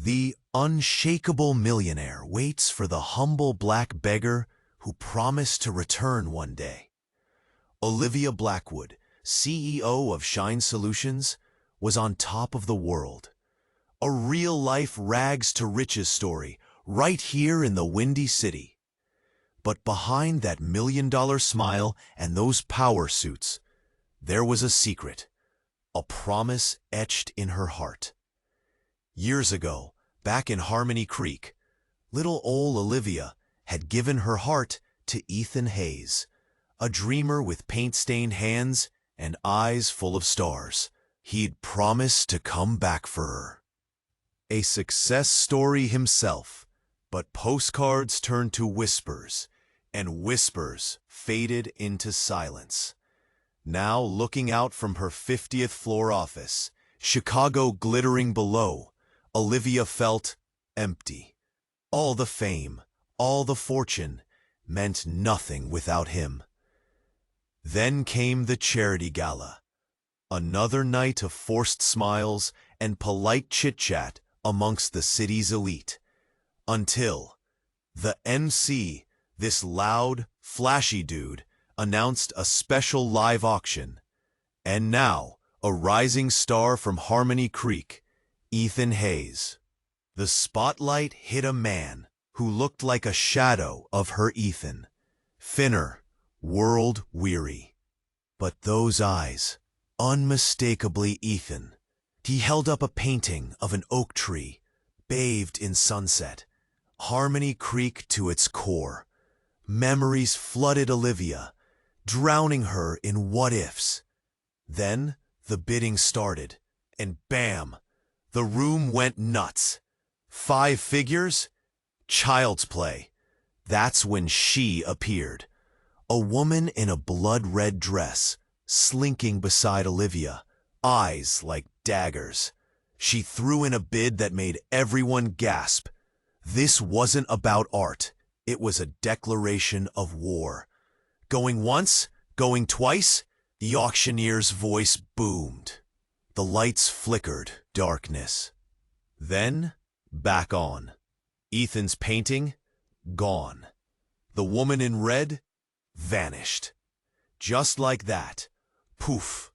The unshakable millionaire waits for the humble black beggar who promised to return one day. Olivia Blackwood, CEO of Shine Solutions, was on top of the world. A real-life rags-to-riches story right here in the Windy City. But behind that million-dollar smile and those power suits, there was a secret, a promise etched in her heart. Years ago, back in Harmony Creek, little old Olivia had given her heart to Ethan Hayes, a dreamer with paint-stained hands and eyes full of stars. He'd promised to come back for her. A success story himself, but postcards turned to whispers, and whispers faded into silence. Now, looking out from her 50th floor office, Chicago glittering below, Olivia felt empty. All the fame, all the fortune, meant nothing without him. Then came the charity gala. Another night of forced smiles and polite chit-chat amongst the city's elite. Until the MC, this loud, flashy dude, announced a special live auction. And now, a rising star from Harmony Creek, Ethan Hayes. The spotlight hit a man who looked like a shadow of her Ethan. Thinner, world-weary. But those eyes, unmistakably Ethan. He held up a painting of an oak tree, bathed in sunset. Harmony Creek to its core. Memories flooded Olivia, drowning her in what-ifs. Then the bidding started, and bam! The room went nuts. 5 figures? Child's play. That's when she appeared. A woman in a blood-red dress, slinking beside Olivia, eyes like daggers. She threw in a bid that made everyone gasp. This wasn't about art. It was a declaration of war. Going once, going twice, the auctioneer's voice boomed. The lights flickered, darkness. Then, back on. Ethan's painting, gone. The woman in red, vanished. Just like that. Poof.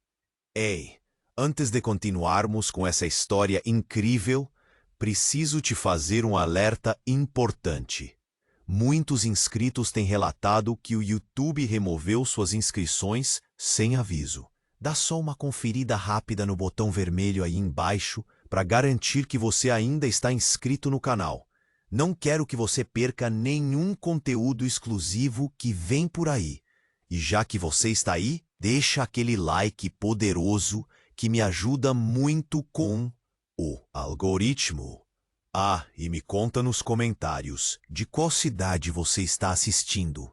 Antes de continuarmos com essa história incrível, preciso te fazer alerta importante. Muitos inscritos têm relatado que o YouTube removeu suas inscrições sem aviso. Dá só uma conferida rápida no botão vermelho aí embaixo para garantir que você ainda está inscrito no canal. Não quero que você perca nenhum conteúdo exclusivo que vem por aí. E já que você está aí, deixa aquele like poderoso que me ajuda muito com o algoritmo. Ah, e me conta nos comentários de qual cidade você está assistindo.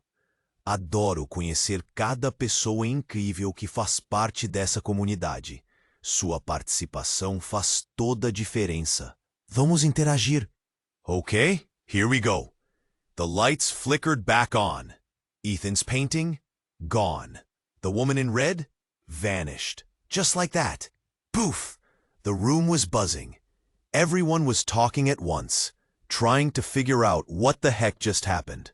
Adoro conhecer cada pessoa incrível que faz parte dessa comunidade. Sua participação faz toda a diferença. Vamos interagir. Okay, here we go. The lights flickered back on. Ethan's painting, gone. The woman in red, vanished. Just like that. Poof! The room was buzzing. Everyone was talking at once, trying to figure out what the heck just happened.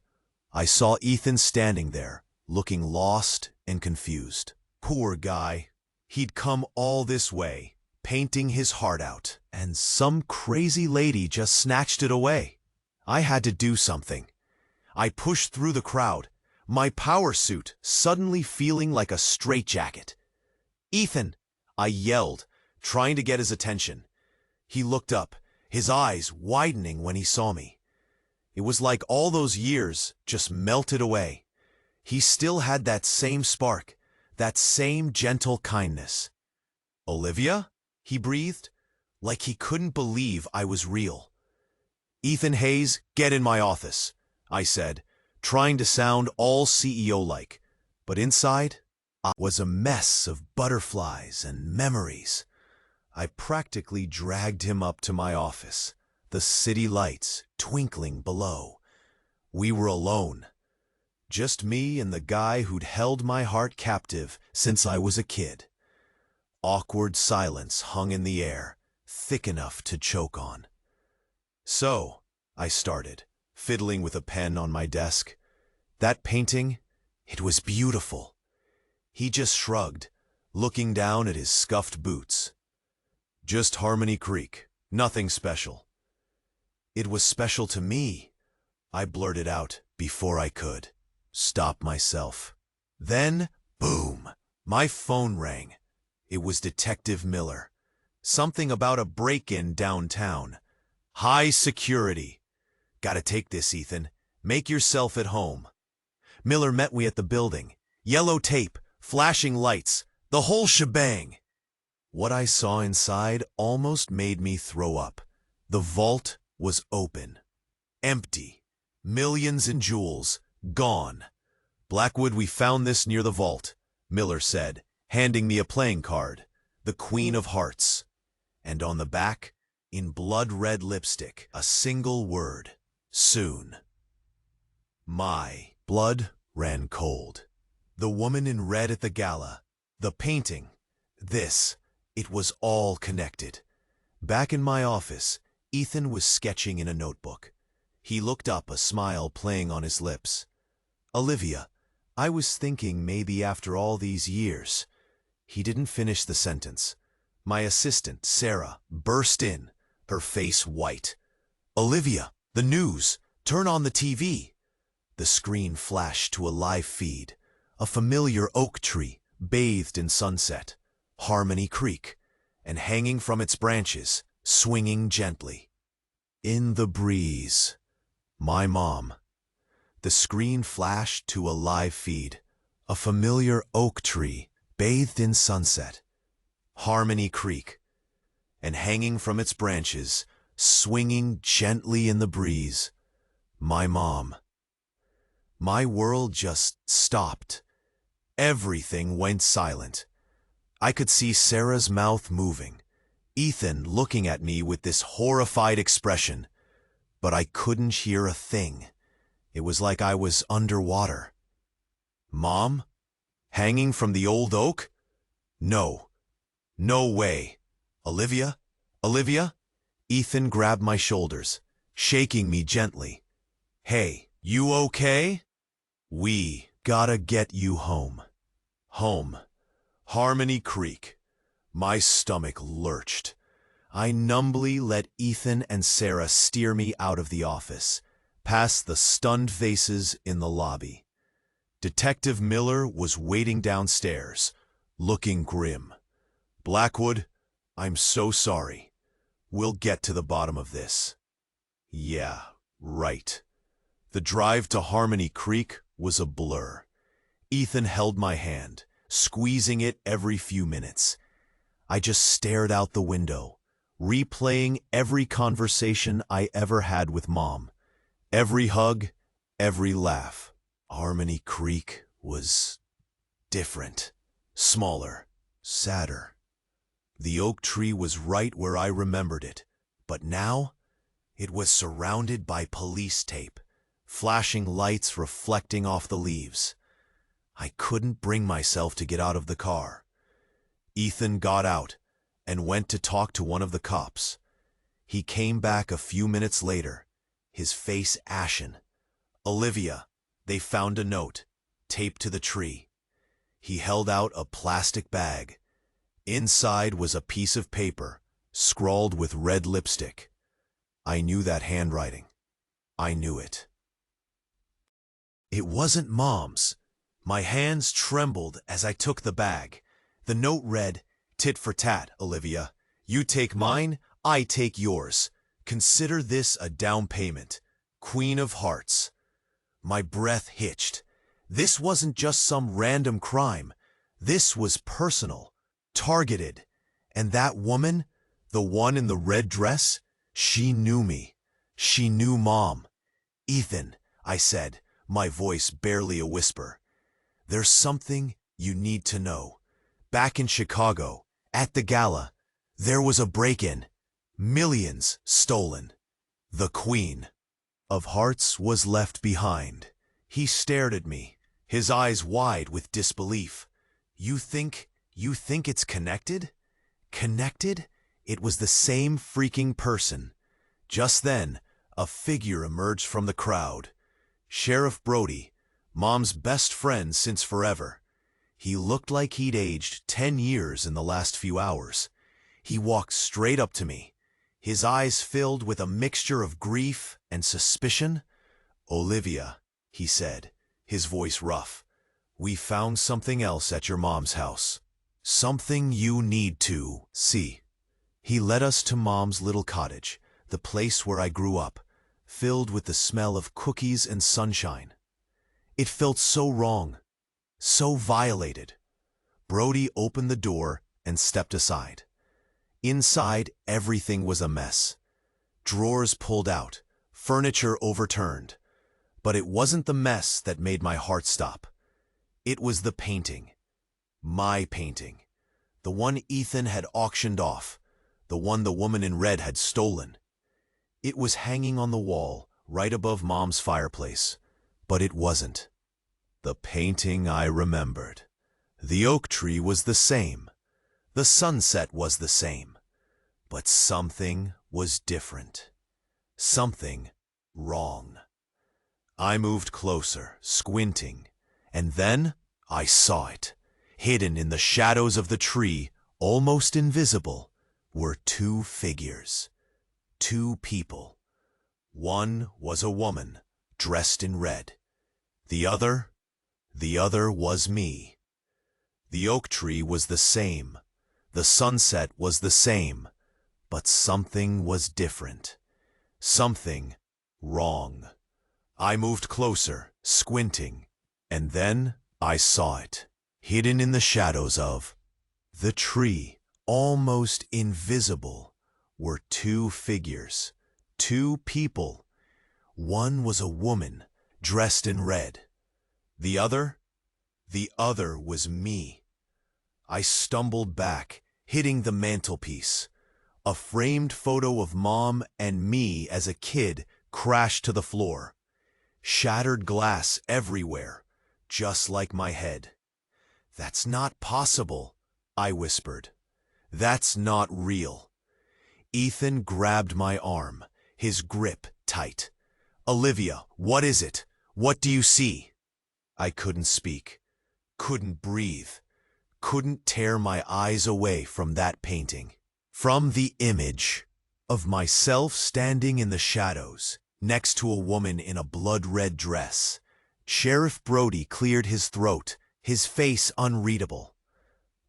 I saw Ethan standing there, looking lost and confused. Poor guy. He'd come all this way, painting his heart out, and some crazy lady just snatched it away. I had to do something. I pushed through the crowd, my power suit suddenly feeling like a straitjacket. "Ethan!" I yelled, trying to get his attention. He looked up, his eyes widening when he saw me. It was like all those years just melted away. He still had that same spark, that same gentle kindness. "Olivia?" he breathed, like he couldn't believe I was real. "Ethan Hayes, get in my office," I said, trying to sound all CEO-like. But inside, I was a mess of butterflies and memories. I practically dragged him up to my office, the city lights twinkling below. We were alone. Just me and the guy who'd held my heart captive since I was a kid. Awkward silence hung in the air, thick enough to choke on. So, I started, fiddling with a pen on my desk. That painting, it was beautiful. He just shrugged, looking down at his scuffed boots. Just Harmony Creek, nothing special. It was special to me, I blurted out before I could stop myself. Then, boom, my phone rang. It was Detective Miller. Something about a break-in downtown. High security. Gotta take this, Ethan. Make yourself at home. Miller met me at the building. Yellow tape, flashing lights, the whole shebang. What I saw inside almost made me throw up. The vault was open. Empty. Millions in jewels. Gone. Blackwood, we found this near the vault, Miller said, handing me a playing card. The Queen of Hearts. And on the back, in blood-red lipstick, a single word. Soon. My blood ran cold. The woman in red at the gala. The painting. This. It was all connected. Back in my office, Ethan was sketching in a notebook. He looked up, a smile playing on his lips. Olivia, I was thinking maybe after all these years. He didn't finish the sentence. My assistant, Sarah, burst in, her face white. Olivia, the news. Turn on the TV. The screen flashed to a live feed. A familiar oak tree, bathed in sunset. Harmony Creek, and hanging from its branches, swinging gently. In the breeze. My mom. The screen flashed to a live feed. A familiar oak tree, bathed in sunset. Harmony Creek, and hanging from its branches, swinging gently in the breeze. My mom. My world just stopped. Everything went silent. I could see Sarah's mouth moving, Ethan looking at me with this horrified expression, but I couldn't hear a thing. It was like I was underwater. Mom? Hanging from the old oak? No. No way. Olivia? Olivia? Ethan grabbed my shoulders, shaking me gently. Hey, you okay? We gotta get you home. Home. Harmony Creek. My stomach lurched. I numbly let Ethan and Sarah steer me out of the office, past the stunned faces in the lobby. Detective Miller was waiting downstairs, looking grim. Blackwood, I'm so sorry. We'll get to the bottom of this. Yeah, right. The drive to Harmony Creek was a blur. Ethan held my hand, squeezing it every few minutes. I just stared out the window, replaying every conversation I ever had with Mom. Every hug, every laugh. Harmony Creek was different, smaller, sadder. The oak tree was right where I remembered it, but now it was surrounded by police tape, flashing lights reflecting off the leaves. I couldn't bring myself to get out of the car. Ethan got out and went to talk to one of the cops. He came back a few minutes later, his face ashen. Olivia, they found a note, taped to the tree. He held out a plastic bag. Inside was a piece of paper, scrawled with red lipstick. I knew that handwriting. I knew it. It wasn't Mom's. My hands trembled as I took the bag. The note read, "Tit for tat, Olivia. You take mine, I take yours. Consider this a down payment. Queen of Hearts." My breath hitched. This wasn't just some random crime. This was personal, targeted. And that woman, the one in the red dress, she knew me. She knew Mom. "Ethan," I said, my voice barely a whisper. "There's something you need to know. Back in Chicago, at the gala, there was a break-in. Millions stolen. The Queen of Hearts was left behind." He stared at me, his eyes wide with disbelief. You think it's connected?" Connected? It was the same freaking person. Just then, a figure emerged from the crowd. Sheriff Brody, Mom's best friend since forever. He looked like he'd aged 10 years in the last few hours. He walked straight up to me, his eyes filled with a mixture of grief and suspicion. "Olivia," he said, his voice rough, "we found something else at your mom's house. Something you need to see." He led us to Mom's little cottage, the place where I grew up, filled with the smell of cookies and sunshine. It felt so wrong, so violated. Brody opened the door and stepped aside. Inside, everything was a mess. Drawers pulled out, furniture overturned. But it wasn't the mess that made my heart stop. It was the painting. My painting. The one Ethan had auctioned off. The one the woman in red had stolen. It was hanging on the wall, right above Mom's fireplace. But it wasn't. The painting I remembered. The oak tree was the same. The sunset was the same. But something was different. Something wrong. I moved closer, squinting, and then I saw it. Hidden in the shadows of the tree, almost invisible, were two figures. Two people. One was a woman, dressed in red. The other was me. The oak tree was the same. The sunset was the same. But something was different. Something wrong. I moved closer, squinting, and then I saw it, hidden in the shadows of the tree, almost invisible, were two figures, two people. One was a woman, dressed in red. The other was me. I stumbled back, hitting the mantelpiece. A framed photo of Mom and me as a kid crashed to the floor. Shattered glass everywhere, just like my head. "That's not possible," I whispered. "That's not real." Ethan grabbed my arm, his grip tight. "Olivia, what is it? What do you see?" I couldn't speak, couldn't breathe, couldn't tear my eyes away from that painting. From the image of myself standing in the shadows, next to a woman in a blood-red dress, Sheriff Brody cleared his throat, his face unreadable.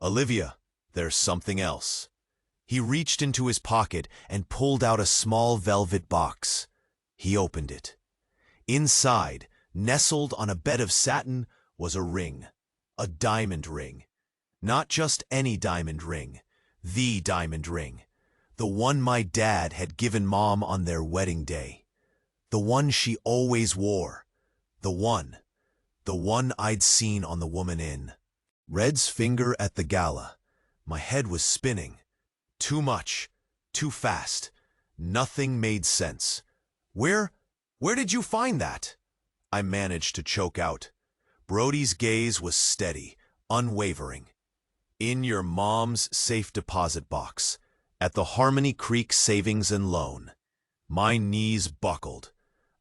"Olivia, there's something else." He reached into his pocket and pulled out a small velvet box. He opened it. Inside, nestled on a bed of satin, was a ring. A diamond ring. Not just any diamond ring. The diamond ring. The one my dad had given Mom on their wedding day. The one she always wore. The one I'd seen on the woman in Red's finger at the gala. My head was spinning. Too much. Too fast. Nothing made sense. Where did you find that?" I managed to choke out. Brody's gaze was steady, unwavering. "In your mom's safe deposit box, at the Harmony Creek Savings and Loan." My knees buckled.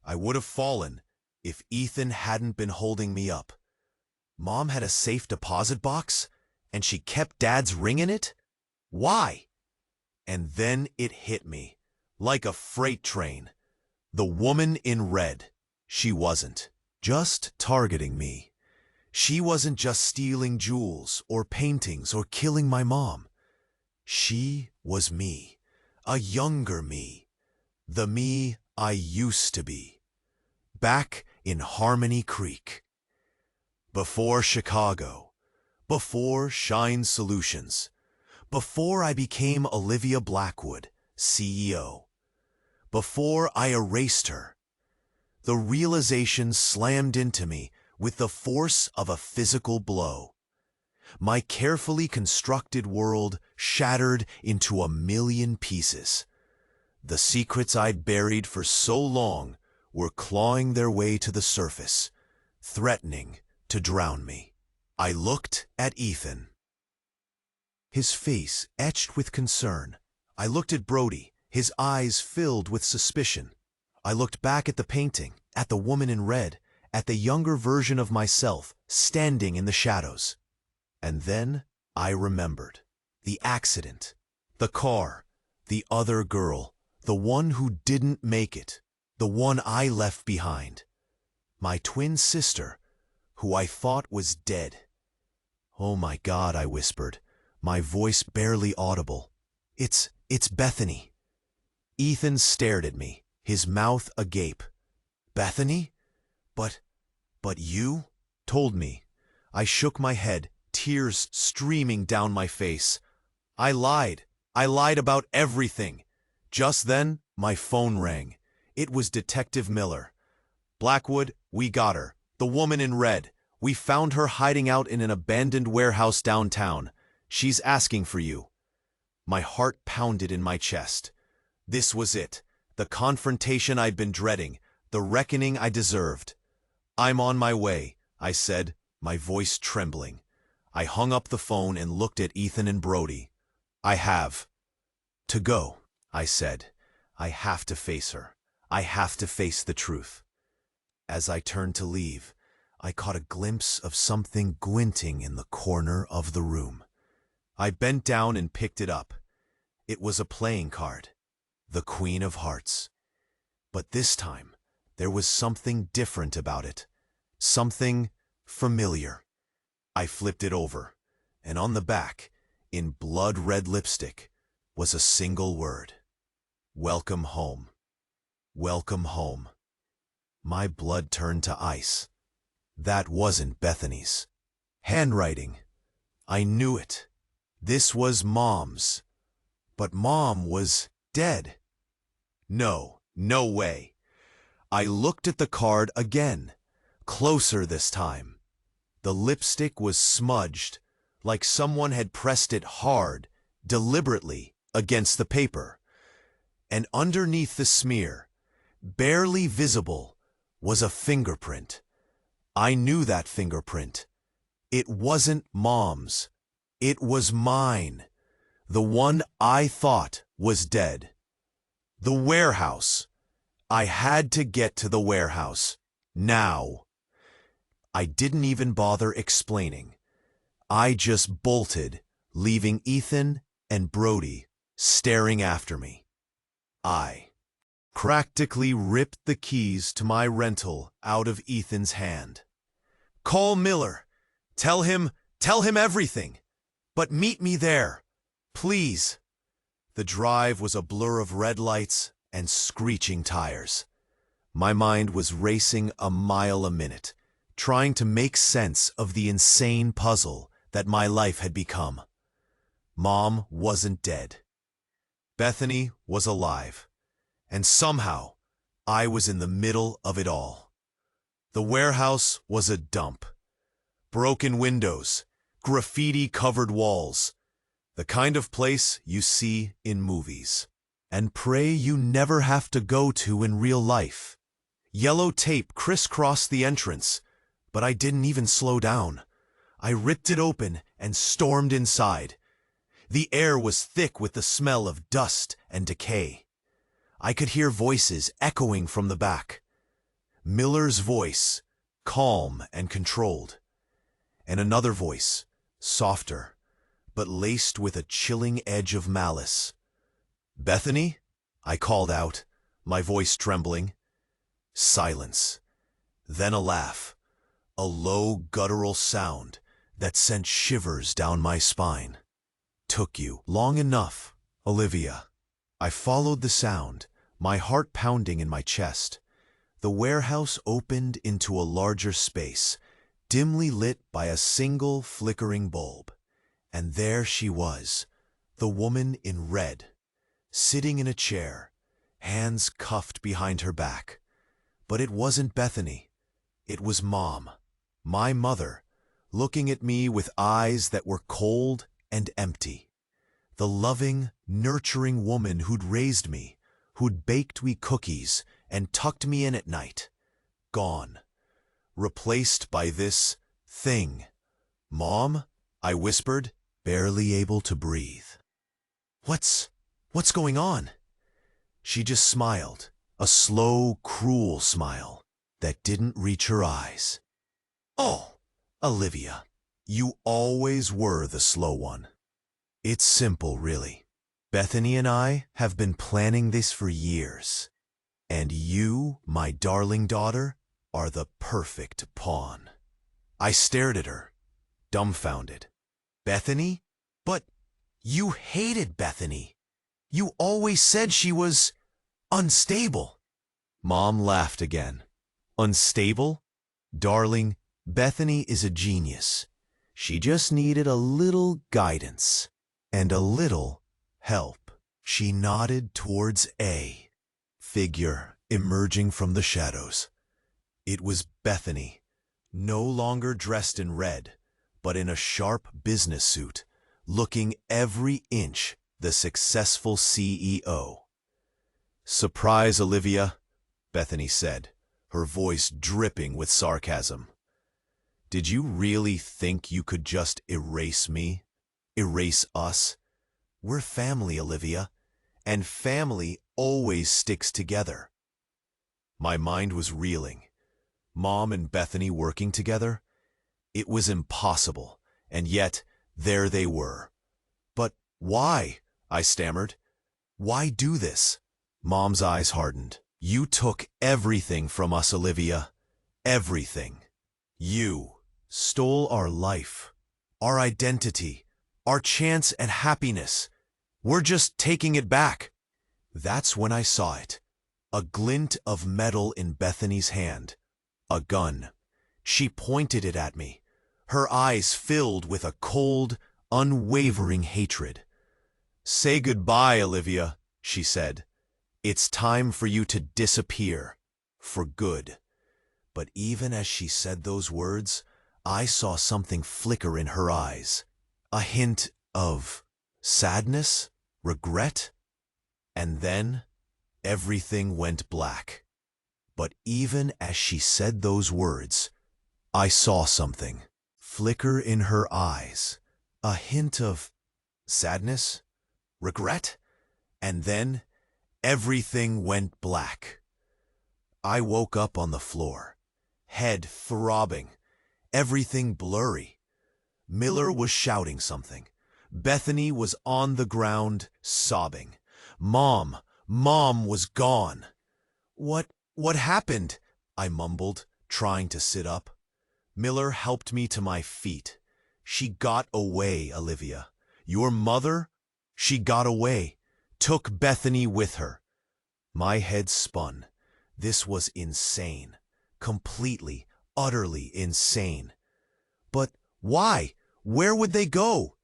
I would have fallen if Ethan hadn't been holding me up. Mom had a safe deposit box, and she kept Dad's ring in it? Why? And then it hit me, like a freight train. The woman in red, she wasn't just targeting me. She wasn't just stealing jewels or paintings or killing my mom. She was me, a younger me, the me I used to be, back in Harmony Creek. Before Chicago, before Shine Solutions, before I became Olivia Blackwood, CEO, before I erased her, the realization slammed into me with the force of a physical blow. My carefully constructed world shattered into a million pieces. The secrets I'd buried for so long were clawing their way to the surface, threatening to drown me. I looked at Ethan, his face etched with concern. I looked at Brody, his eyes filled with suspicion. I looked back at the painting, at the woman in red, at the younger version of myself standing in the shadows. And then I remembered. The accident. The car. The other girl. The one who didn't make it. The one I left behind. My twin sister, who I thought was dead. "Oh my God," I whispered, my voice barely audible. It's Bethany." Ethan stared at me, his mouth agape. "Bethany? But you told me." I shook my head, tears streaming down my face. I lied about everything. Just then, my phone rang. It was Detective Miller. "Blackwood, we got her. The woman in red. We found her hiding out in an abandoned warehouse downtown. She's asking for you." My heart pounded in my chest. This was it. The confrontation I'd been dreading. The reckoning I deserved. "I'm on my way," I said, my voice trembling. I hung up the phone and looked at Ethan and Brody. "I have to go," I said. "I have to face her. I have to face the truth." As I turned to leave, I caught a glimpse of something glinting in the corner of the room. I bent down and picked it up. It was a playing card, the Queen of Hearts. But this time, there was something different about it. Something familiar. I flipped it over, and on the back, in blood-red lipstick, was a single word. "Welcome home. Welcome home." My blood turned to ice. That wasn't Bethany's handwriting. I knew it. This was Mom's. But Mom was dead. No way. I looked at the card again, closer this time. The lipstick was smudged, like someone had pressed it hard, deliberately, against the paper. And underneath the smear, barely visible, was a fingerprint. I knew that fingerprint. It wasn't Mom's. It was mine. The one I thought was dead. The warehouse. I had to get to the warehouse. Now. I didn't even bother explaining. I just bolted, leaving Ethan and Brody staring after me. I practically ripped the keys to my rental out of Ethan's hand. "Call Miller. Tell him everything. But meet me there. Please." The drive was a blur of red lights and screeching tires. My mind was racing a mile a minute, trying to make sense of the insane puzzle that my life had become. Mom wasn't dead. Bethany was alive. And somehow, I was in the middle of it all. The warehouse was a dump. Broken windows, graffiti-covered walls. The kind of place you see in movies. And pray you never have to go to in real life. Yellow tape crisscrossed the entrance, but I didn't even slow down. I ripped it open and stormed inside. The air was thick with the smell of dust and decay. I could hear voices echoing from the back. Miller's voice, calm and controlled. And another voice, softer, but laced with a chilling edge of malice. "Bethany?" I called out, my voice trembling. Silence. Then a laugh, a low guttural sound that sent shivers down my spine. "Took you long enough, Olivia." I followed the sound, my heart pounding in my chest. The warehouse opened into a larger space, dimly lit by a single flickering bulb. And there she was, the woman in red, sitting in a chair, hands cuffed behind her back. But it wasn't Bethany. It was Mom, my mother, looking at me with eyes that were cold and empty. The loving, nurturing woman who'd raised me, who'd baked me cookies and tucked me in at night. Gone. Replaced by this thing. "Mom?" I whispered, barely able to breathe. What's going on?" She just smiled, a slow, cruel smile that didn't reach her eyes. "Oh, Olivia, you always were the slow one." "It's simple, really. Bethany and I have been planning this for years. And you, my darling daughter, are the perfect pawn." I stared at her, dumbfounded. "Bethany? But you hated Bethany. You always said she was unstable." Mom laughed again. "Unstable? Darling, Bethany is a genius. She just needed a little guidance and a little help." She nodded towards a figure emerging from the shadows. It was Bethany, no longer dressed in red, but in a sharp business suit, looking every inch the successful CEO. "Surprise, Olivia," Bethany said, her voice dripping with sarcasm. "Did you really think you could just erase me? Erase us? We're family, Olivia, and family always sticks together." My mind was reeling. Mom and Bethany working together? It was impossible, and yet there they were. "But why?" I stammered. "Why do this?" Mom's eyes hardened. "You took everything from us, Olivia. Everything. You stole our life, our identity, our chance at happiness. We're just taking it back." That's when I saw it. A glint of metal in Bethany's hand. A gun. She pointed it at me, her eyes filled with a cold, unwavering hatred. "Say goodbye, Olivia," she said. "It's time for you to disappear. For good." But even as she said those words, I saw something flicker in her eyes. A hint of sadness, regret, and then everything went black. But even as she said those words, I saw something flicker in her eyes. A hint of sadness, regret, and then everything went black. I woke up on the floor, head throbbing, everything blurry. Miller was shouting something. Bethany was on the ground, sobbing. Mom was gone. What happened?" I mumbled, trying to sit up. Miller helped me to my feet. "She got away, Olivia. Your mother? She got away. Took Bethany with her." My head spun. This was insane. Completely, utterly insane. "But why? Where would they go?"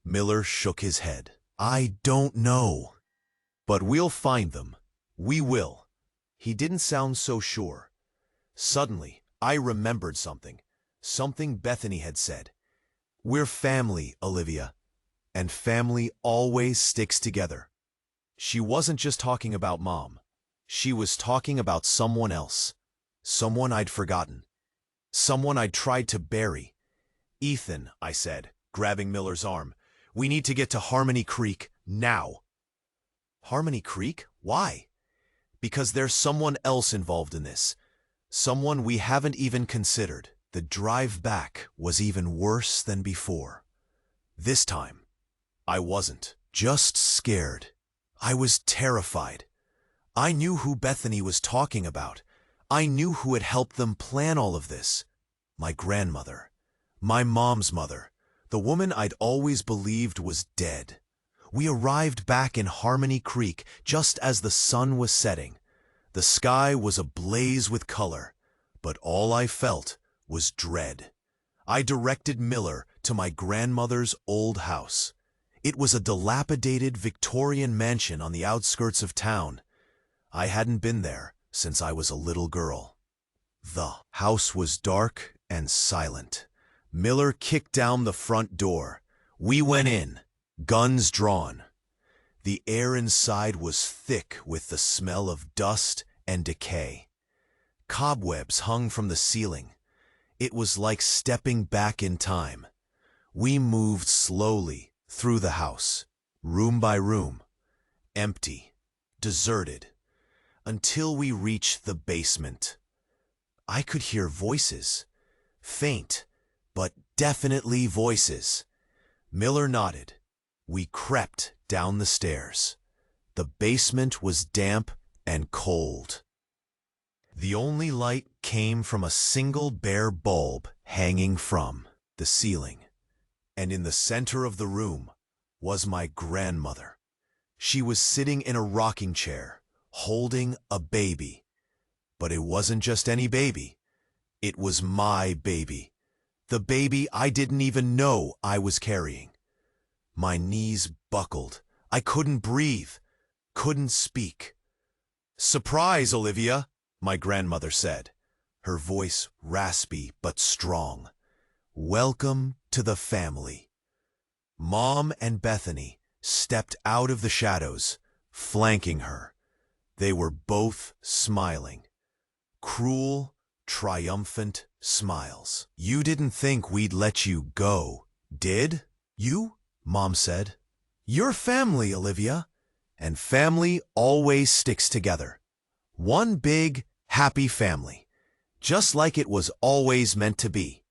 Miller shook his head. "I don't know. But we'll find them. We will." He didn't sound so sure. Suddenly, I remembered something. Something Bethany had said. "We're family, Olivia. And family always sticks together." She wasn't just talking about Mom. She was talking about someone else. Someone I'd forgotten. Someone I'd tried to bury. "Ethan," I said, grabbing Miller's arm, "we need to get to Harmony Creek now." "Harmony Creek? Why?" "Because there's someone else involved in this. Someone we haven't even considered." The drive back was even worse than before. This time, I wasn't just scared. I was terrified. I knew who Bethany was talking about. I knew who had helped them plan all of this. My grandmother. My mom's mother. The woman I'd always believed was dead. We arrived back in Harmony Creek just as the sun was setting. The sky was ablaze with color, but all I felt was dread. I directed Miller to my grandmother's old house. It was a dilapidated Victorian mansion on the outskirts of town. I hadn't been there since I was a little girl. The house was dark and silent. Miller kicked down the front door. We went in, guns drawn. The air inside was thick with the smell of dust and decay. Cobwebs hung from the ceiling. It was like stepping back in time. We moved slowly through the house, room by room, empty, deserted. until we reached the basement. I could hear voices. Faint, but definitely voices. Miller nodded. We crept down the stairs. The basement was damp and cold. The only light came from a single bare bulb hanging from the ceiling. And in the center of the room was my grandmother. She was sitting in a rocking chair, holding a baby. But it wasn't just any baby. It was my baby. The baby I didn't even know I was carrying. My knees buckled. I couldn't breathe, couldn't speak. "Surprise, Olivia," my grandmother said, her voice raspy but strong. "Welcome to the family." Mom and Bethany stepped out of the shadows, flanking her. They were both smiling. Cruel, triumphant smiles. "You didn't think we'd let you go, did you?" Mom said. "You're family, Olivia, and family always sticks together. One big, happy family, just like it was always meant to be."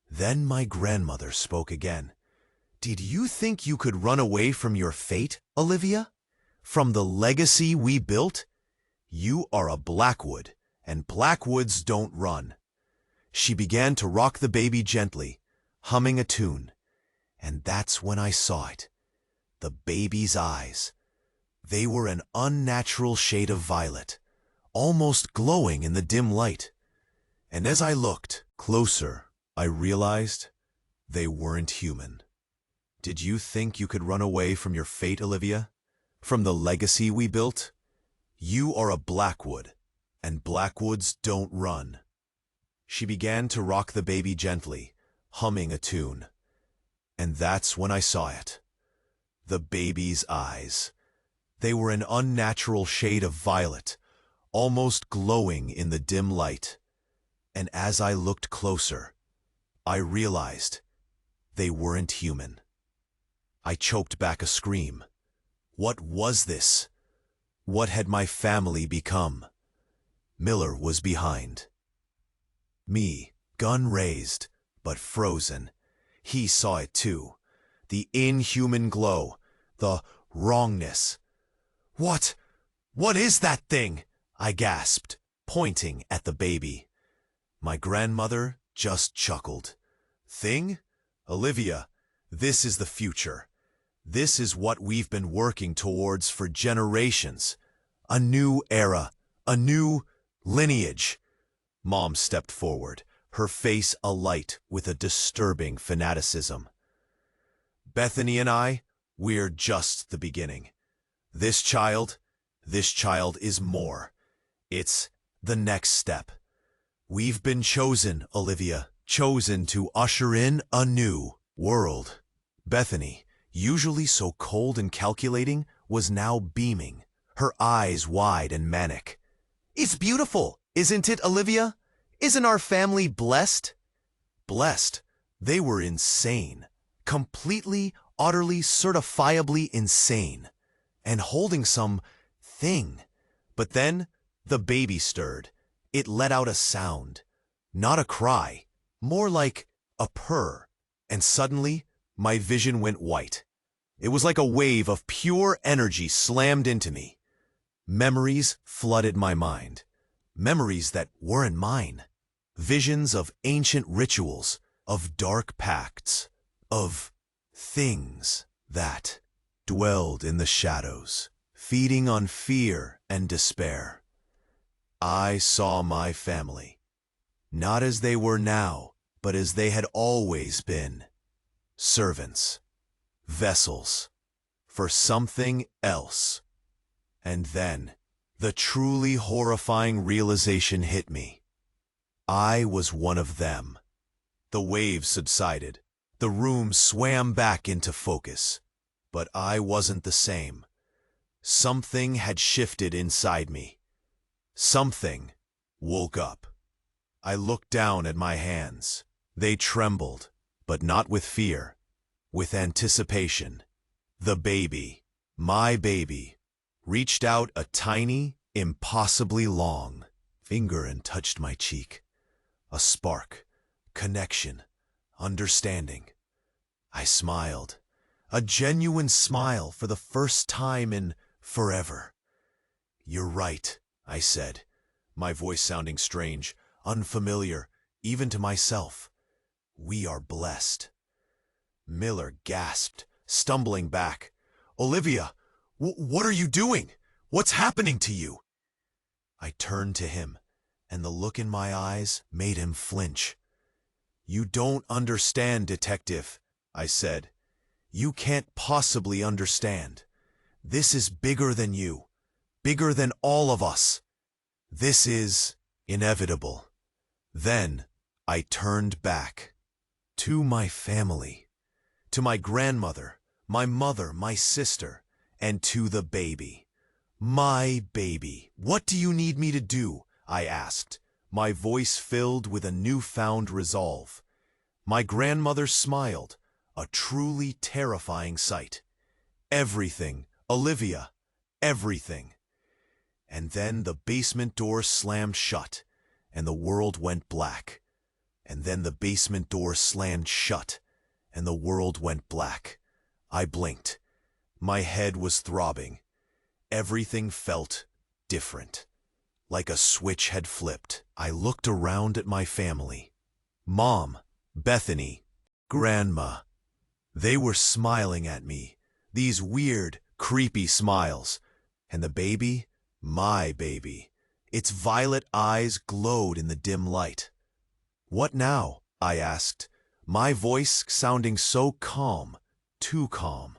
Then my grandmother spoke again. "Did you think you could run away from your fate, Olivia? From the legacy we built? You are a Blackwood, and Blackwoods don't run." She began to rock the baby gently, humming a tune. And that's when I saw it. The baby's eyes. They were an unnatural shade of violet, almost glowing in the dim light. And as I looked closer, I realized they weren't human. "Did you think you could run away from your fate, Olivia? From the legacy we built? You are a Blackwood, and Blackwoods don't run." She began to rock the baby gently, humming a tune. And that's when I saw it. The baby's eyes. They were an unnatural shade of violet, almost glowing in the dim light. And as I looked closer, I realized they weren't human. I choked back a scream. What was this? What had my family become? Miller was behind. Me, gun raised, but frozen. He saw it too. The inhuman glow, the wrongness. What is that thing?" I gasped, pointing at the baby. My grandmother just chuckled. "Thing? Olivia, this is the future. This is what we've been working towards for generations. A new era, a new lineage." Mom stepped forward, her face alight with a disturbing fanaticism. "Bethany and I, we're just the beginning. This child is more. It's the next step. We've been chosen, Olivia, chosen to usher in a new world." Bethany, usually so cold and calculating, was now beaming, her eyes wide and manic. "It's beautiful, isn't it, Olivia? Isn't our family blessed?" Blessed? They were insane. Completely, utterly, certifiably insane. And holding some thing. But then the baby stirred. It let out a sound. Not a cry. More like a purr. And suddenly, my vision went white. It was like a wave of pure energy slammed into me. Memories flooded my mind. Memories that weren't mine. Visions of ancient rituals, of dark pacts, of things that dwelled in the shadows, feeding on fear and despair. I saw my family, not as they were now, but as they had always been. Servants, vessels, for something else. And then, the truly horrifying realization hit me. I was one of them. The waves subsided. The room swam back into focus. But I wasn't the same. Something had shifted inside me. Something woke up. I looked down at my hands. They trembled, but not with fear, with anticipation. The baby, my baby, reached out a tiny, Impossibly long. Finger and touched my cheek. A spark, connection, understanding. I smiled. A genuine smile for the first time in forever. "You're right," I said, my voice sounding strange, unfamiliar, even to myself. "We are blessed." Miller gasped, stumbling back. "Olivia, what are you doing? What's happening to you?" I turned to him, and the look in my eyes made him flinch. "You don't understand, detective," I said. "You can't possibly understand. This is bigger than you, bigger than all of us. This is inevitable." Then I turned back to my family, to my grandmother, my mother, my sister, and to the baby. My baby. "What do you need me to do?" I asked, my voice filled with a newfound resolve. My grandmother smiled, a truly terrifying sight. "Everything, Olivia, everything." And then the basement door slammed shut, and the world went black. And then the basement door slammed shut, and the world went black. I blinked. My head was throbbing. Everything felt different. Like a switch had flipped. I looked around at my family. Mom, Bethany, Grandma. They were smiling at me, these weird, creepy smiles. And the baby, my baby, its violet eyes glowed in the dim light. "What now?" I asked, my voice sounding so calm, too calm.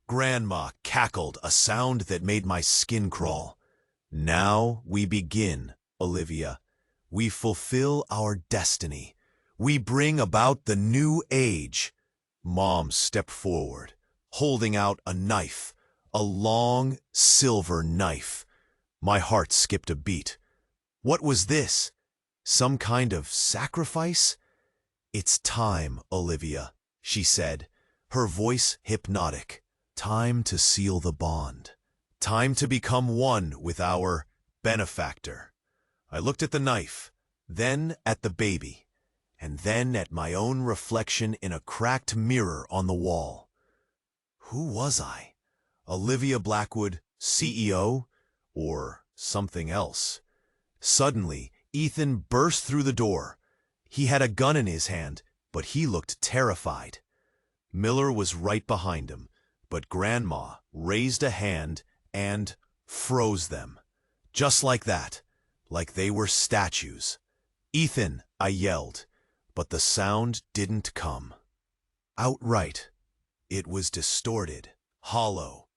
Grandma cackled, a sound that made my skin crawl. "Now we begin, Olivia. We fulfill our destiny. We bring about the new age." Mom stepped forward, holding out a knife, a long silver knife. My heart skipped a beat. What was this? Some kind of sacrifice? "It's time, Olivia," she said, her voice hypnotic. "Time to seal the bond. Time to become one with our benefactor." I looked at the knife, then at the baby, and then at my own reflection in a cracked mirror on the wall. Who was I? Olivia Blackwood, CEO? Or something else? Suddenly, Ethan burst through the door. He had a gun in his hand, but he looked terrified. Miller was right behind him, but Grandma raised a hand and froze them. Just like that, like they were statues. "Ethan," I yelled, but the sound didn't come. Outright. It was distorted, hollow.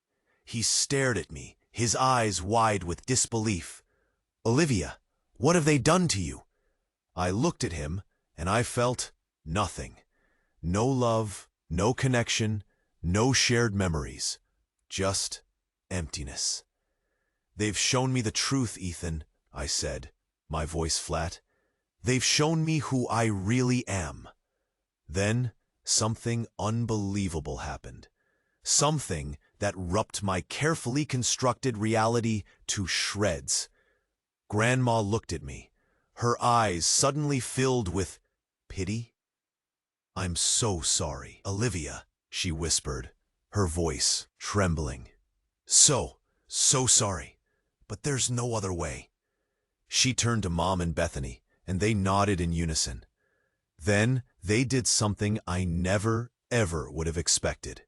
He stared at me, his eyes wide with disbelief. "Olivia, what have they done to you?" I looked at him, and I felt nothing. No love, no connection, no shared memories. Just emptiness. "They've shown me the truth, Ethan," I said, my voice flat. "They've shown me who I really am." Then something unbelievable happened. Something that ripped my carefully constructed reality to shreds. Grandma looked at me, her eyes suddenly filled with pity. "I'm so sorry, Olivia," she whispered, her voice trembling. So sorry, but there's no other way." She turned to Mom and Bethany, and they nodded in unison. Then they did something I never, ever would have expected.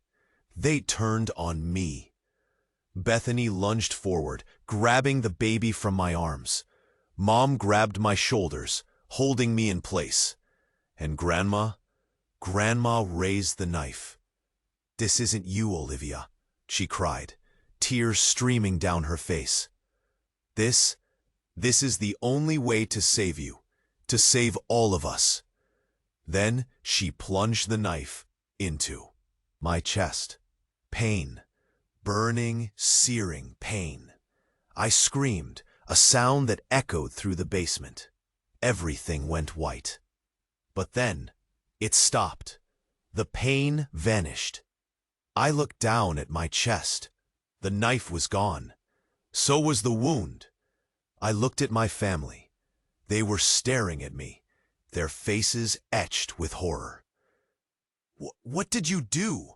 They turned on me. Bethany lunged forward, grabbing the baby from my arms. Mom grabbed my shoulders, holding me in place. And Grandma raised the knife. "This isn't you, Olivia," she cried, tears streaming down her face. This is the only way to save you, to save all of us." Then she plunged the knife into my chest. Pain. Burning, searing pain. I screamed, a sound that echoed through the basement. Everything went white. But then, it stopped. The pain vanished. I looked down at my chest. The knife was gone. So was the wound. I looked at my family. They were staring at me, their faces etched with horror. What did you do?"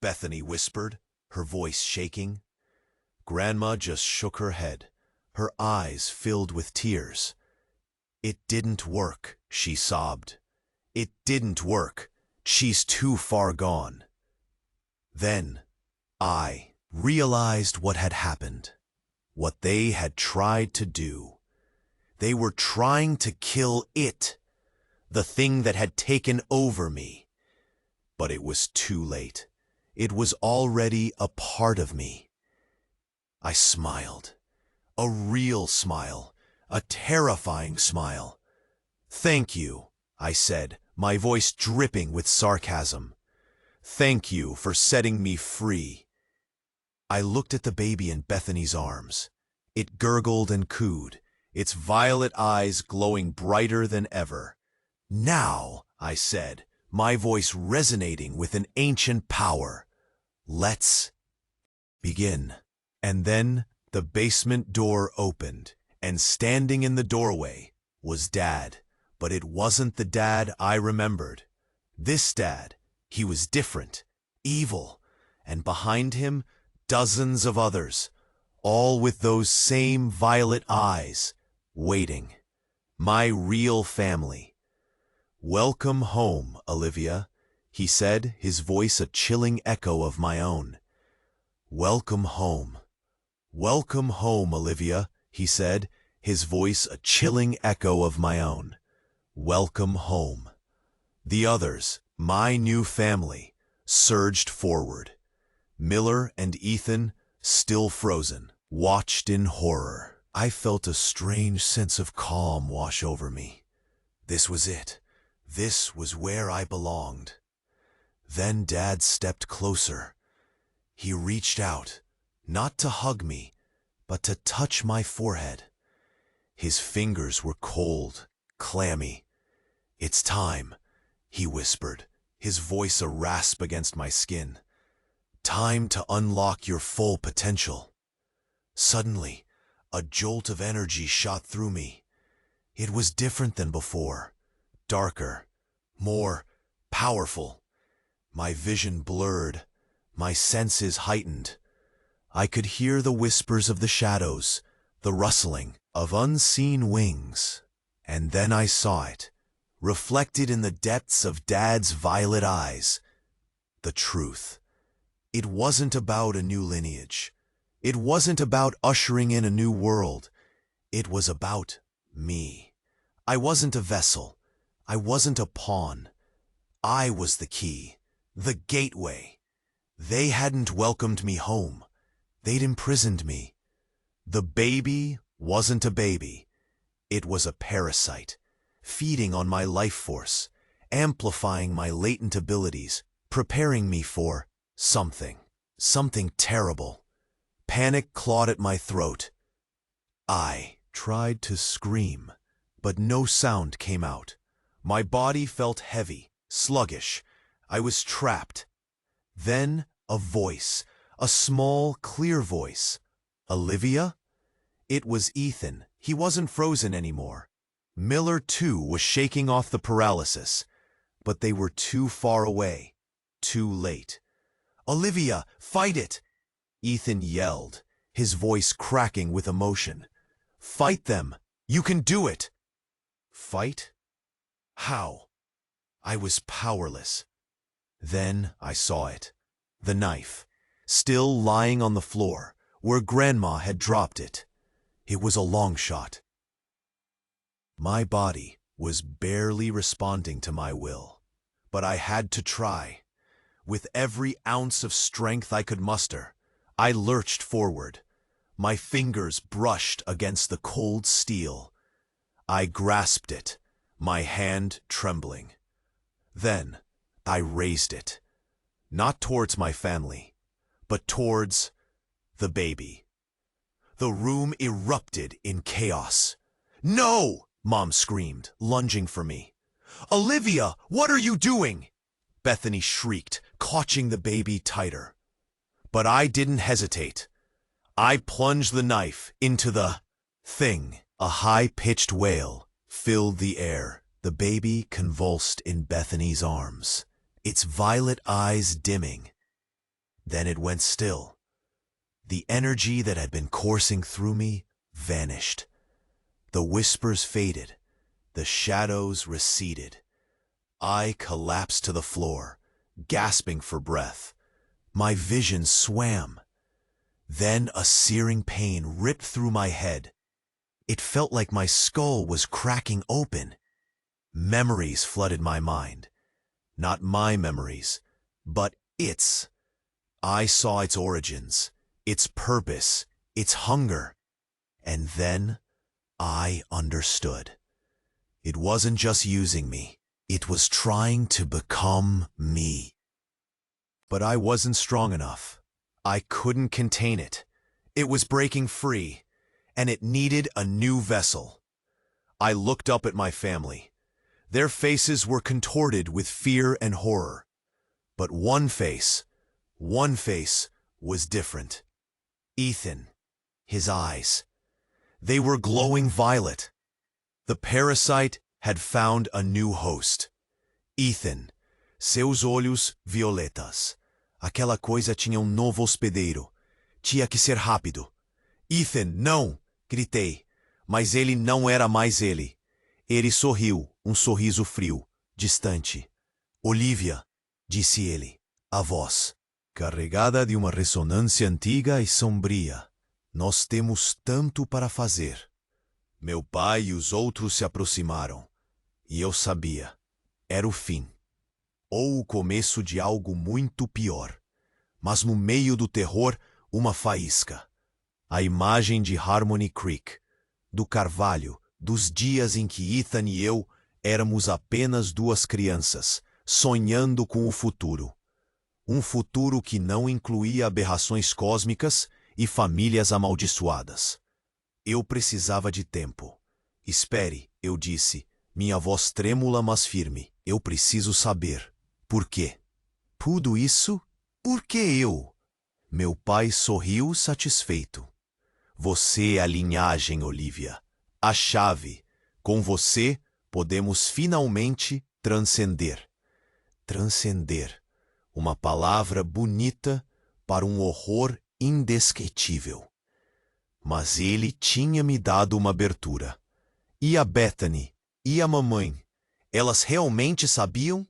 Bethany whispered, her voice shaking. Grandma just shook her head, her eyes filled with tears. "It didn't work," she sobbed. "It didn't work. She's too far gone." Then I realized what had happened, what they had tried to do. They were trying to kill it, the thing that had taken over me. But it was too late. It was already a part of me. I smiled. A real smile. A terrifying smile. "Thank you," I said, my voice dripping with sarcasm. "Thank you for setting me free." I looked at the baby in Bethany's arms. It gurgled and cooed, its violet eyes glowing brighter than ever. "Now," I said, my voice resonating with an ancient power, "let's begin." And then the basement door opened, and standing in the doorway was Dad. But it wasn't the Dad I remembered. This Dad, he was different, evil, and behind him dozens of others, all with those same violet eyes, waiting. My real family. "Welcome home, Olivia," he said, his voice a chilling echo of my own. "Welcome home. Welcome home, Olivia," he said, his voice a chilling echo of my own. "Welcome home." The others, my new family, surged forward. Miller and Ethan, still frozen, watched in horror. I felt a strange sense of calm wash over me. This was it. This was where I belonged. Then Dad stepped closer. He reached out, not to hug me, but to touch my forehead. His fingers were cold, clammy. "It's time," he whispered, his voice a rasp against my skin. "Time to unlock your full potential." Suddenly, a jolt of energy shot through me. It was different than before, darker, more powerful. My vision blurred, my senses heightened. I could hear the whispers of the shadows, the rustling of unseen wings. And then I saw it, reflected in the depths of Dad's violet eyes. The truth. It wasn't about a new lineage. It wasn't about ushering in a new world. It was about me. I wasn't a vessel. I wasn't a pawn. I was the key, the gateway. They hadn't welcomed me home. They'd imprisoned me. The baby wasn't a baby. It was a parasite, feeding on my life force, amplifying my latent abilities, preparing me for something terrible. Panic clawed at my throat. I tried to scream, but no sound came out. My body felt heavy, sluggish. I was trapped. Then a voice, a small, clear voice. "Olivia?" It was Ethan. He wasn't frozen anymore. Miller, too, was shaking off the paralysis. But they were too far away, too late. "Olivia, fight it!" Ethan yelled, his voice cracking with emotion. "Fight them! You can do it!" Fight? How? I was powerless. Then I saw it. The knife, still lying on the floor, where Grandma had dropped it. It was a long shot. My body was barely responding to my will, but I had to try. With every ounce of strength I could muster, I lurched forward. My fingers brushed against the cold steel. I grasped it, my hand trembling. Then I raised it, not towards my family, but towards the baby. The room erupted in chaos. "No!" Mom screamed, lunging for me. "Olivia, what are you doing?" Bethany shrieked, clutching the baby tighter. But I didn't hesitate. I plunged the knife into the thing. A high-pitched wail filled the air, the baby convulsed in Bethany's arms, its violet eyes dimming. Then it went still. The energy that had been coursing through me vanished. The whispers faded. The shadows receded. I collapsed to the floor, gasping for breath. My vision swam. Then a searing pain ripped through my head. It felt like my skull was cracking open. Memories flooded my mind. Not my memories, but its. I saw its origins, its purpose, its hunger. And then I understood. It wasn't just using me. It was trying to become me. But I wasn't strong enough. I couldn't contain it. It was breaking free, and it needed a new vessel. I looked up at my family. Their faces were contorted with fear and horror. But one face was different. Ethan, his eyes. They were glowing violet. The parasite had found a new host. Ethan, seus olhos violetas. Aquela coisa tinha novo hospedeiro. Tinha que ser rápido. Ethan, não! Gritei. Mas ele não era mais ele. Ele sorriu, sorriso frio, distante. Olivia, disse ele, a voz, carregada de uma ressonância antiga e sombria. Nós temos tanto para fazer. Meu pai e os outros se aproximaram. E eu sabia. Era o fim. Ou o começo de algo muito pior. Mas no meio do terror, uma faísca. A imagem de Harmony Creek, do carvalho, dos dias em que Ethan e eu éramos apenas duas crianças, sonhando com o futuro. Um futuro que não incluía aberrações cósmicas e famílias amaldiçoadas. Eu precisava de tempo. Espere, eu disse, minha voz trêmula mas firme. Eu preciso saber. Por quê? Tudo isso? Por que eu? Meu pai sorriu satisfeito. Você é a linhagem, Olivia. A chave. Com você, podemos finalmente transcender. Transcender. Uma palavra bonita para um horror indescritível. Mas ele tinha me dado uma abertura. E a Bethany? E a mamãe? Elas realmente sabiam?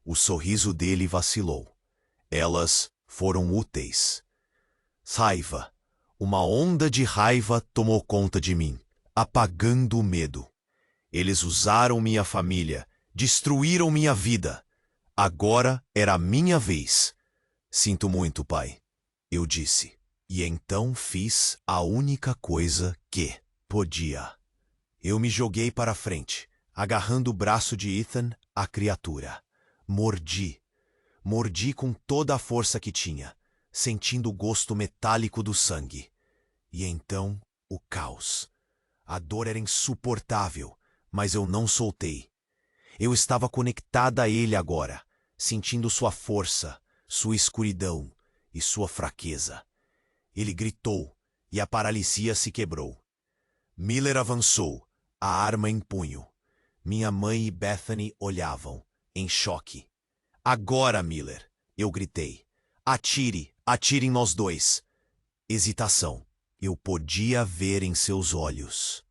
O sorriso dele vacilou. Elas foram úteis. Raiva. Uma onda de raiva tomou conta de mim, apagando o medo. Eles usaram minha família, destruíram minha vida. Agora era a minha vez. Sinto muito, pai, eu disse. E então fiz a única coisa que podia. Eu me joguei para frente, agarrando o braço de Ethan, a criatura. Mordi. Mordi com toda a força que tinha, sentindo o gosto metálico do sangue. E então, o caos. A dor era insuportável, mas eu não soltei. Eu estava conectada a ele agora, sentindo sua força, sua escuridão e sua fraqueza. Ele gritou, e a paralisia se quebrou. Miller avançou, a arma em punho. Minha mãe e Bethany olhavam, em choque. Agora, Miller, eu gritei. Atire, atire em nós dois. Hesitação. Eu podia ver em seus olhos.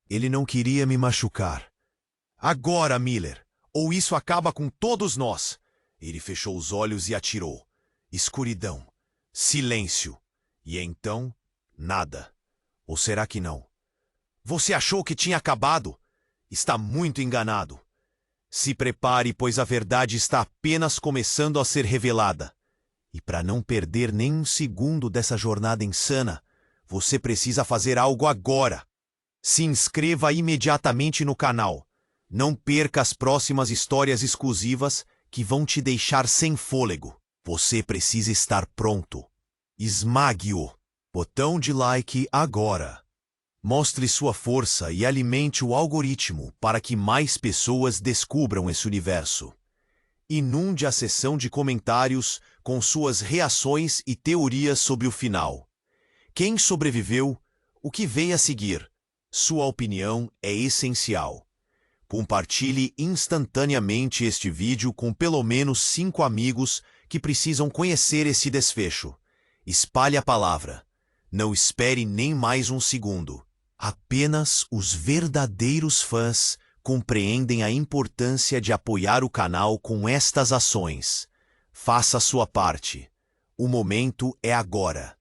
Ele não queria me machucar. Agora, Miller, ou isso acaba com todos nós. Ele fechou os olhos e atirou. Escuridão. Silêncio. E então, nada. Ou será que não? Você achou que tinha acabado? Está muito enganado. Se prepare, pois a verdade está apenas começando a ser revelada. E para não perder nem um segundo dessa jornada insana, você precisa fazer algo agora. Se inscreva imediatamente no canal. Não perca as próximas histórias exclusivas que vão te deixar sem fôlego. Você precisa estar pronto. Esmague-o. Botão de like agora. Mostre sua força e alimente o algoritmo para que mais pessoas descubram esse universo. Inunde a seção de comentários com suas reações e teorias sobre o final. Quem sobreviveu? O que veio a seguir? Sua opinião é essencial. Compartilhe instantaneamente este vídeo com pelo menos 5 amigos que precisam conhecer esse desfecho. Espalhe a palavra. Não espere nem mais um segundo. Apenas os verdadeiros fãs compreendem a importância de apoiar o canal com estas ações. Faça a sua parte. O momento é agora.